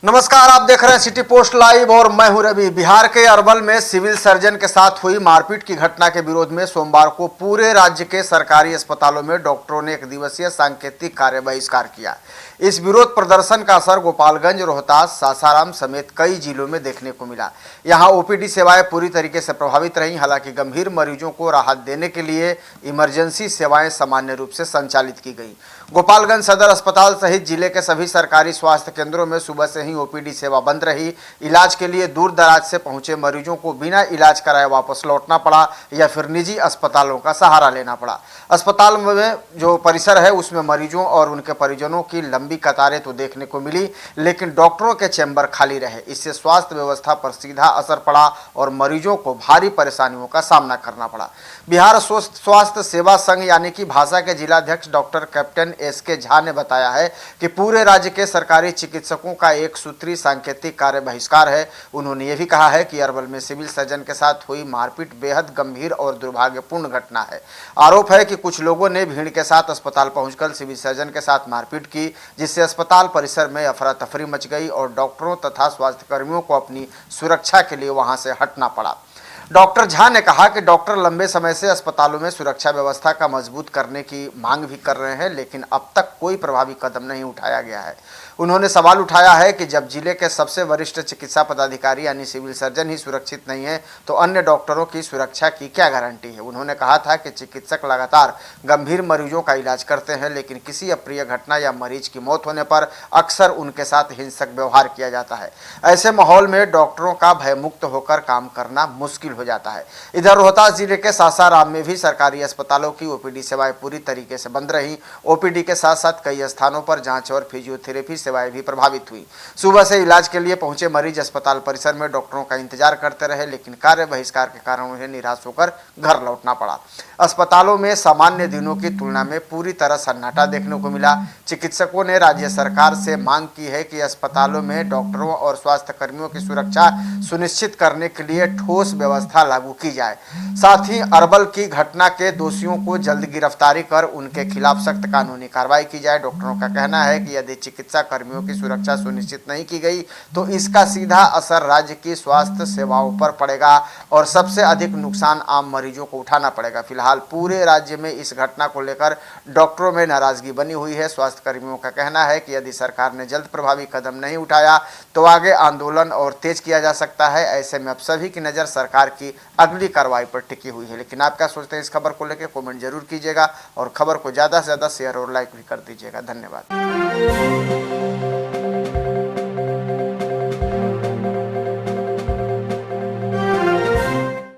नमस्कार, आप देख रहे हैं सिटी पोस्ट लाइव और मैं हूं रवि। बिहार के अरवल में सिविल सर्जन के साथ हुई मारपीट की घटना के विरोध में सोमवार को पूरे राज्य के सरकारी अस्पतालों में डॉक्टरों ने एक दिवसीय सांकेतिक कार्य बहिष्कार किया। इस विरोध प्रदर्शन का असर गोपालगंज, रोहतास, सासाराम समेत कई जिलों में देखने को मिला। यहां ओपीडी सेवाएं पूरी तरीके से प्रभावित रहीं। हालांकि गंभीर मरीजों को राहत देने के लिए इमरजेंसी सेवाएं सामान्य रूप से संचालित की गई। गोपालगंज सदर अस्पताल सहित जिले के सभी सरकारी स्वास्थ्य केंद्रों में सुबह से ही ओपीडी सेवा बंद रही। इलाज के लिए दूर दराज से पहुंचे मरीजों को बिना इलाज कराए वापस लौटना पड़ा या फिर निजी अस्पतालों का सहारा लेना पड़ा। अस्पताल में जो परिसर है उसमें मरीजों और उनके परिजनों की लंबी कतारें तो देखने को मिली, लेकिन डॉक्टरों के चैम्बर खाली रहे। इससे स्वास्थ्य व्यवस्था पर सीधा असर पड़ा और मरीजों को भारी परेशानियों का सामना करना पड़ा। बिहार स्वास्थ्य सेवा संघ यानी कि भाषा के जिलाध्यक्ष डॉक्टर कैप्टन एसके झा ने बताया है कि पूरे राज्य के सरकारी चिकित्सकों का एक सूत्री सांकेतिक कार्य बहिष्कार है। उन्होंने ये भी कहा है कि अरवल में सिविल सर्जन के साथ हुई मारपीट बेहद गंभीर और दुर्भाग्यपूर्ण घटना है। आरोप है कि कुछ लोगों ने भीड़ के साथ अस्पताल पहुंचकर सिविल सर्जन के साथ मारपीट की, जिससे अस्पताल परिसर में अफरा तफरी मच गई और डॉक्टरों तथा स्वास्थ्यकर्मियों को अपनी सुरक्षा के लिए वहां से हटना पड़ा। डॉक्टर झा ने कहा कि डॉक्टर लंबे समय से अस्पतालों में सुरक्षा व्यवस्था का मजबूत करने की मांग भी कर रहे हैं, लेकिन अब तक कोई प्रभावी कदम नहीं उठाया गया है। उन्होंने सवाल उठाया है कि जब जिले के सबसे वरिष्ठ चिकित्सा पदाधिकारी यानी सिविल सर्जन ही सुरक्षित नहीं है तो अन्य डॉक्टरों की सुरक्षा की क्या गारंटी है। उन्होंने कहा था कि चिकित्सक लगातार गंभीर मरीजों का इलाज करते हैं, लेकिन किसी अप्रिय घटना या मरीज की मौत होने पर अक्सर उनके साथ हिंसक व्यवहार किया जाता है। ऐसे माहौल में डॉक्टरों का भयमुक्त होकर काम करना मुश्किल हो जाता है। इधर रोहतास जिले के सासाराम में भी सरकारी अस्पतालों की ओपीडी सेवाएं पूरी तरीके से बंद रही। ओपीडी के साथ साथ कई स्थानों पर जांच और फिजियोथेरेपी सेवाएं भी प्रभावित हुई। सुबह से इलाज के लिए पहुंचे मरीज अस्पताल परिसर में डॉक्टरों का इंतजार करते रहे, लेकिन कार्य बहिष्कार के कारण उन्हें निराश होकर घर लौटना पड़ा। अस्पतालों में सामान्य दिनों की तुलना में पूरी तरह सन्नाटा देखने को मिला। चिकित्सकों ने राज्य सरकार से मांग की है कि अस्पतालों में डॉक्टरों और स्वास्थ्य कर्मियों की सुरक्षा सुनिश्चित करने के लिए ठोस व्यवस्था लागू की जाए। साथ ही अरवल की घटना के दोषियों को जल्द गिरफ्तारी कर उनके खिलाफ सख्त कानूनी कार्रवाई की जाए। डॉक्टरों का कहना है कि यदि चिकित्सा कर्मियों की सुरक्षा सुनिश्चित नहीं की गई तो इसका सीधा असर राज्य की स्वास्थ्य सेवाओं पर पड़ेगा और सबसे अधिक नुकसान आम मरीजों को उठाना पड़ेगा। फिलहाल पूरे राज्य में इस घटना को लेकर डॉक्टरों में नाराजगी बनी हुई है। स्वास्थ्य कर्मियों का कहना है कि यदि सरकार ने जल्द प्रभावी कदम नहीं उठाया तो आगे आंदोलन और तेज किया जा सकता है। ऐसे में अब सभी की नज़र सरकार की अगली कार्रवाई पर टिकी हुई है। लेकिन आप क्या सोचते हैं इस खबर को लेकर, कमेंट जरूर कीजिएगा और खबर को ज़्यादा से ज़्यादा शेयर और लाइक भी कर दीजिएगा। धन्यवाद।